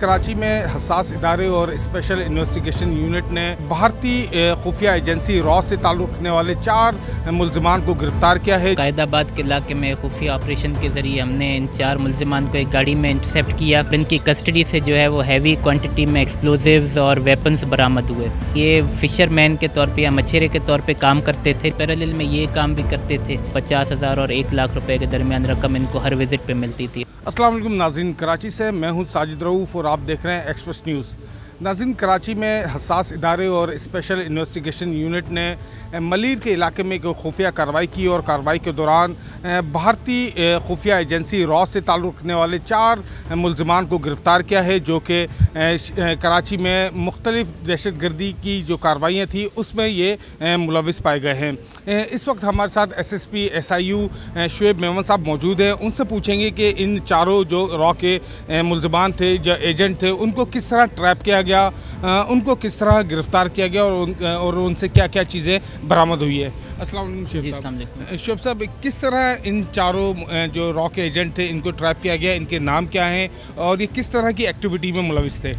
कराची में हसास इदारे और स्पेशल इन्वेस्टिगेशन यूनिट ने भारतीय खुफिया एजेंसी रॉ से ताल्लुक़ रखने वाले 4 मुल्ज़िमान को गिरफ्तार किया है। कायदाबाद के इलाके में खुफिया ऑपरेशन के ज़रिए हमने इन 4 मुल्ज़िमान को एक गाड़ी में इंटरसेप्ट किया। इनकी कस्टडी से जो है वो हैवी क्वांटिटी में एक्सप्लोजिव्स और वेपन्स बरामद हुए। ये फिशरमैन के तौर पे या मछेरे के तौर पे काम करते थे, पैरेलल में ये काम भी करते थे। 50,000 और 1 लाख रुपए के दरमियान रकम इनको हर विजिट पे मिलती थी। अस्सलाम वालेकुम नाज़रीन, कराची से मैं हूं साजिद रऊफ़ और आप देख रहे हैं एक्सप्रेस न्यूज़। नाज़रीन, कराची में हसास इदारे और स्पेशल इन्वेस्टिगेशन यूनिट ने मलीर के इलाके में एक खुफिया कार्रवाई की और कार्रवाई के दौरान भारतीय खुफिया एजेंसी रॉ से ताल्लुक़ रखने वाले 4 मुल्ज़िमान को गिरफ़्तार किया है, जो कि कराची में मुख्तलिफ़ दहशत गर्दी की जो कार्रवाइयाँ थी उसमें ये मुलविस पाए गए हैं। इस वक्त हमारे साथ SSP SIU शुएब मेमन साहब मौजूद हैं। उनसे पूछेंगे कि इन चारों जो रॉ के मुल्ज़िमान थे, जो एजेंट थे, उनको किस तरह ट्रैप किया गया, उनको किस तरह गिरफ़्तार किया गया और उनसे क्या क्या चीज़ें बरामद हुई है। अस्सलाम वालेकुम शुएब साहब, किस तरह इन चारों जो रॉ के एजेंट थे इनको ट्रैप किया गया, इनके नाम क्या हैं और ये किस तरह की एक्टिविटी में मुलविस थे?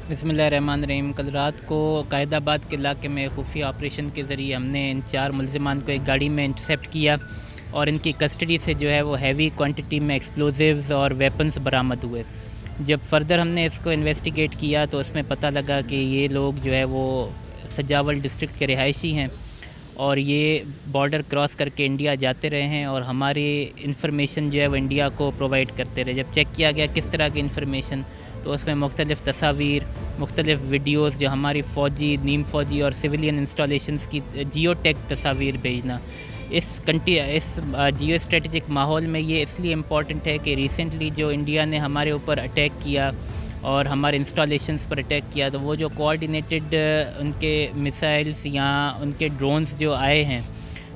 बिस्मिल्लाहिर्रहमानिर्रहीम। कल रात को कायदाबाद के इलाके में खुफिया ऑपरेशन के ज़रिए हमने इन 4 मुल्ज़िमान को एक गाड़ी में इंटरसेप्ट किया और इनकी कस्टडी से जो है वो हैवी क्वांटिटी में एक्सप्लोजिव्स और वेपन्स बरामद हुए। जब फर्दर हमने इसको इन्वेस्टिगेट किया तो उसमें पता लगा कि ये लोग जो है वो सजावल डिस्ट्रिक्ट के रिहायशी हैं और ये बॉर्डर क्रॉस करके इंडिया जाते रहे हैं और हमारी इन्फॉर्मेशन जो है वो इंडिया को प्रोवाइड करते रहे। जब चेक किया गया किस तरह की इन्फॉर्मेशन, तो उसमें मुख्तलिफ़ तस्वीर, मुख्तलिफ़ वीडियोज़ जो हमारी फ़ौजी, नीम फ़ौजी और सिविलियन इंस्टॉलेशंस की जियो टैग तस्वीर भेजना। इस जियो स्ट्रेटजिक माहौल में ये इसलिए इम्पॉर्टेंट है कि रिसेंटली जो इंडिया ने हमारे ऊपर अटैक किया और हमारे इंस्टॉलेशंस पर अटैक किया, तो वो जो कोऑर्डिनेटेड उनके मिसाइल्स या उनके ड्रोन्स जो आए हैं,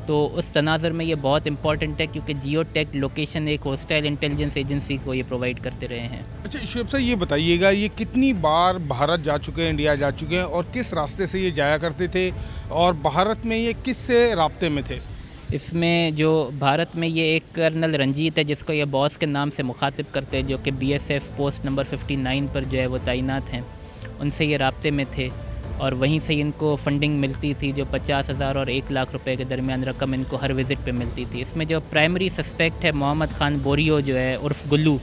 तो उस तनाज़ुर में ये बहुत इंपॉर्टेंट है क्योंकि जियो टैग लोकेशन एक होस्टाइल इंटेलिजेंस एजेंसी को ये प्रोवाइड करते रहे हैं। अच्छा शुएब साहब, ये बताइएगा ये कितनी बार भारत जा चुके हैं, इंडिया जा चुके हैं और किस रास्ते से ये जाया करते थे और भारत में ये किस से राब्ते में थे? इसमें जो भारत में ये एक कर्नल रंजीत है जिसको ये बॉस के नाम से मुखातिब करते हैं, जो कि BSF पोस्ट नंबर 59 पर जो है वो तैनात हैं, उनसे ये राब्ते में थे और वहीं से इनको फंडिंग मिलती थी जो 50,000 और 1 लाख रुपए के दरमियान रकम इनको हर विज़िट पे मिलती थी। इसमें जो प्राइमरी सस्पेक्ट है मोहम्मद खान बोरियो जो है उर्फ गुल्लू,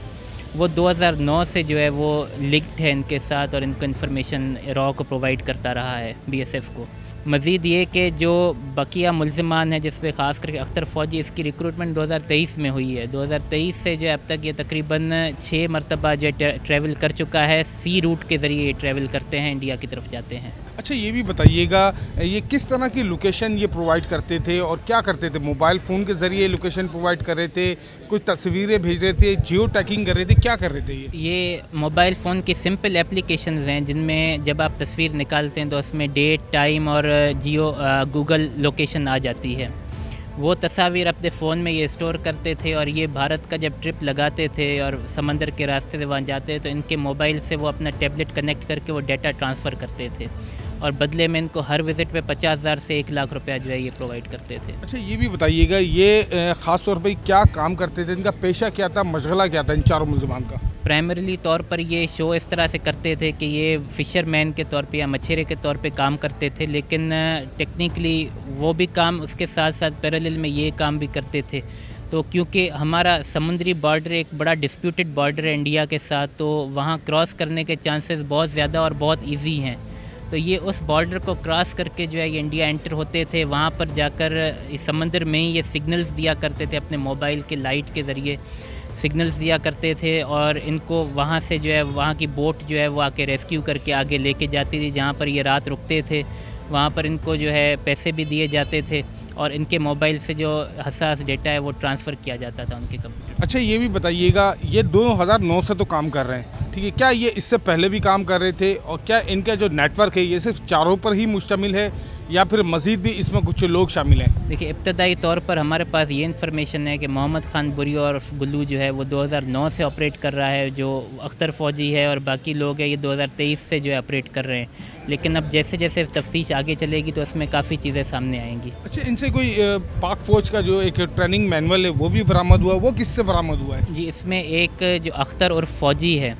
वो 2009 से जो है वो लिंक्ड है इनके साथ और इनको इन्फॉर्मेशन रॉ को प्रोवाइड करता रहा है BSF को। मज़ीद ये कि जो बकिया मुल्ज़िमान हैं जिसमें ख़ास करके अख्तर फ़ौजी, इसकी रिक्रूटमेंट 2023 में हुई है। 2023 से जो अब तक ये तकरीबन 6 मरतबा जो ट्रैवल कर चुका है। सी रूट के ज़रिए ये ट्रैवल करते हैं, इंडिया की तरफ जाते हैं। अच्छा, ये भी बताइएगा ये किस तरह की लोकेशन ये प्रोवाइड करते थे और क्या करते थे? मोबाइल फ़ोन के ज़रिए लोकेशन प्रोवाइड कर रहे थे, कुछ तस्वीरें भेज रहे थे, जियो टैगिंग कर रहे थे, क्या कर रहे थे? ये मोबाइल फ़ोन की सिंपल एप्लीकेशंस हैं जिनमें जब आप तस्वीर निकालते हैं तो उसमें डेट, टाइम और जियो गूगल लोकेशन आ जाती है। वो तस्वीर अपने फ़ोन में ये स्टोर करते थे और ये भारत का जब ट्रिप लगाते थे और समंदर के रास्ते से वहाँ जाते तो इनके मोबाइल से वो अपना टैबलेट कनेक्ट करके वो डाटा ट्रांसफ़र करते थे और बदले में इनको हर विज़िट पे 50,000 से 1 लाख रुपया जो है ये प्रोवाइड करते थे। अच्छा, ये भी बताइएगा ये ख़ास तौर पे क्या काम करते थे, इनका पेशा क्या था, मशगला क्या था इन चारों मुल्ज़िमान का? प्राइमरीली तौर पर ये शो इस तरह से करते थे कि ये फ़िशरमैन के तौर पे या मछेरे के तौर पे काम करते थे, लेकिन टेक्निकली वो भी काम, उसके साथ साथ पैरेलल में ये काम भी करते थे। तो क्योंकि हमारा समुद्री बॉर्डर एक बड़ा डिस्प्यूटेड बॉर्डर है इंडिया के साथ, तो वहाँ क्रॉस करने के चांसेस बहुत ज़्यादा और बहुत ईजी हैं। तो ये उस बॉर्डर को क्रॉस करके जो है ये इंडिया एंटर होते थे। वहाँ पर जाकर इस समंदर में ही ये सिग्नल्स दिया करते थे, अपने मोबाइल के लाइट के ज़रिए सिग्नल्स दिया करते थे और इनको वहाँ से जो है वहाँ की बोट जो है वो आके रेस्क्यू करके आगे लेके जाती थी। जहाँ पर ये रात रुकते थे वहाँ पर इनको जो है पैसे भी दिए जाते थे और इनके मोबाइल से जो हसास डेटा है वो ट्रांसफ़र किया जाता था उनके कंप्यूटर। अच्छा, ये भी बताइएगा ये 2009 से तो काम कर रहे हैं, ठीक है, क्या ये इससे पहले भी काम कर रहे थे और क्या इनका जो नेटवर्क है ये सिर्फ चारों पर ही मुश्तमिल है या फिर मज़ीद भी इसमें कुछ लोग शामिल हैं? देखिए, इब्तदाई तौर पर हमारे पास ये इन्फॉर्मेशन है कि मोहम्मद खान बोरियो और गुल्लू जो है वो 2009 से ऑपरेट कर रहा है, जो अख्तर फ़ौजी है और बाकी लोग हैं ये 2023 से जो है ऑपरेट कर रहे हैं। लेकिन अब जैसे जैसे तफ्तीश आगे चलेगी तो इसमें काफ़ी चीज़ें सामने आएंगी। अच्छा, इनसे कोई पाक फ़ौज का जो एक ट्रेनिंग मैनुअल है वो भी बरामद हुआ, वो किससे बरामद हुआ है? जी, इसमें एक जो अख्तर और फ़ौजी है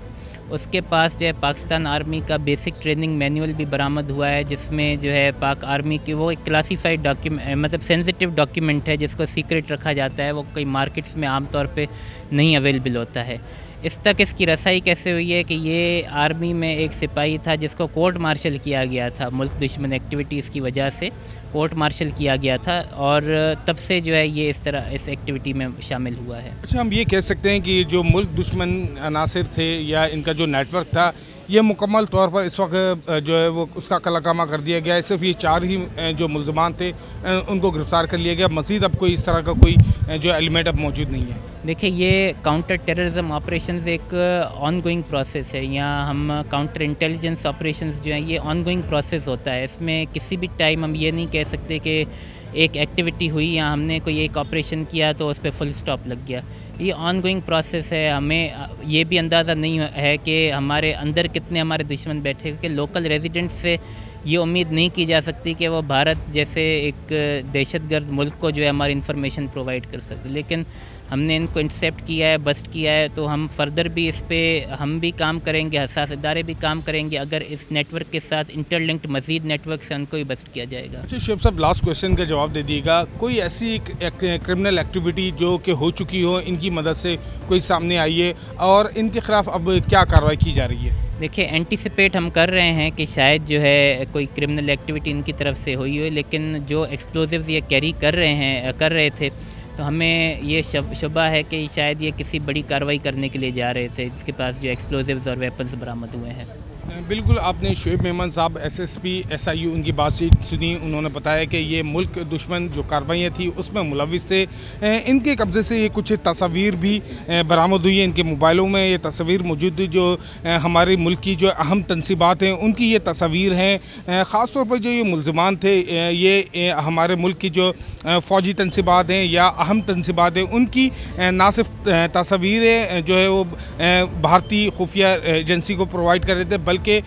اس کے پاس جو ہے پاکستان آرمی کا بیسک ٹریننگ مینول بھی برآمد ہوا ہے، جس میں جو ہے پاک آرمی کی وہ ایک کلاسیفائڈ مطلب سینسیٹیو ڈاکیومنٹ ہے جس کو سیکرٹ رکھا جاتا ہے، وہ کئی مارکیٹس میں عام طور پہ نہیں اویلیبل ہوتا ہے۔ اس تک اس کی رسائی کیسے ہوئی ہے کہ یہ آرمی میں ایک سپاہی تھا جس کو کورٹ مارشل کیا گیا تھا، ملک دشمن ایکٹیویٹیز کی وجہ سے کورٹ مارشل کیا گیا تھا، اور تب سے جو ہے یہ اس طرح اس ایکٹیویٹی میں شامل ہوا ہے۔ اچھا، ہم یہ کہہ سکتے ہیں کہ جو ملک دشمن عناصر تھے یا ان کا جو نیٹ ورک تھا یہ مکمل طور پر اس وقت جو ہے وہ اس کا کلکامہ کر دیا گیا ہے، صرف یہ 4 ہی جو ملزمان تھے ان کو گرفتار کر لیا گیا، مزید اب کوئی اس طرح کا کوئی جو ایلیمنٹ اب موجود نہیں ہے؟ دیکھیں، یہ کاؤنٹر ٹیررزم آپریشنز ایک آن گوئنگ پروسیس ہے، یہاں ہم کاؤنٹر انٹیلیجنس آپریشنز جو ہیں یہ آن گوئنگ پروسیس ہوتا ہے، اس میں کسی بھی ٹائم ہم یہ نہیں کہہ سکتے کہ ایک ایکٹیویٹی ہوئی یا ہم نے کوئی ایک آپریشن کیا تو اس پہ فل سٹاپ لگ گیا۔ یہ آن گوئنگ پروسیس ہے، ہمیں یہ بھی اندازہ نہیں ہے کہ ہمارے اندر کتنے ہمارے دشمن بیٹھے، کیونکہ لوکل ریزیڈنٹ سے یہ امید نہیں کی جا سکتی کہ وہ بھارت جیسے ایک دہشت گرد ملک کو جو ہے ہماری انفارمیشن پرووائڈ کر سکتے، لیکن ہم نے ان کو انٹرسیپٹ کیا ہے، بسٹ کیا ہے، تو ہم فردر بھی اس پہ ہم بھی کام کریں گے، حساس ادارے بھی کام کریں گے، اگر اس نیٹ ورک کے ساتھ انٹر لنکڈ مزید نیٹ ورک سے ان کو بھی بسٹ کیا جائے گا۔ اچھا شعیب صاحب، لاسٹ کویشچن کا جواب دے دیے گا، کوئی ایسی کرمنل ایکٹیویٹی جو کہ ہو چکی ہو ان کی مدد سے کوئی سامنے آئی ہے اور ان کے خلاف اب کیا کارروائی کی جا رہی ہے؟ دیکھیں، اینٹیسپیٹ ہم کر رہے ہیں کہ شاید جو ہے کوئی کرمنل ایکٹیویٹی ان کی طرف سے ہوئی ہو، لیکن جو ایکسپلوزیوز یہ کیری کر رہے تھے تو ہمیں یہ شبہ ہے کہ شاید یہ کسی بڑی کارروائی کرنے کے لیے جا رہے تھے، جس کے پاس جو ایکسپلوزیوز اور ویپنز برآمد ہوئے ہیں۔ بالکل، آپ نے شعیب میمن صاحب SSP SIU ان کی بات چیت سنی، انہوں نے بتایا کہ یہ ملک دشمن جو کارروائیاں تھیں اس میں ملوث تھے، ان کے قبضے سے یہ کچھ تصاویر بھی برآمد ہوئی ہیں، ان کے موبائلوں میں یہ تصاویر موجود تھی، جو ہمارے ملک کی جو اہم تنصیبات ہیں ان کی یہ تصاویر ہیں، خاص طور پر جو یہ ملزمان تھے یہ ہمارے ملک کی جو فوجی تنصیبات ہیں یا اہم تنصیبات ہیں ان کی نہ صرف تصاویریں جو ہے وہ بھارتی خفیہ ایجنسی کو پرووائڈ کر رہے تھے بلکہ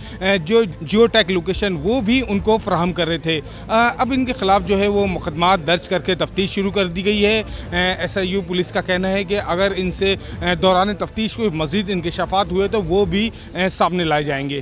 جو جیو ٹیک لوکیشن وہ بھی ان کو فراہم کر رہے تھے۔ اب ان کے خلاف جو ہے وہ مقدمات درج کر کے تفتیش شروع کر دی گئی ہے۔ SIU پولیس کا کہنا ہے کہ اگر ان سے دوران تفتیش کوئی مزید انکشافات ہوئے تو وہ بھی سامنے لائے جائیں گے۔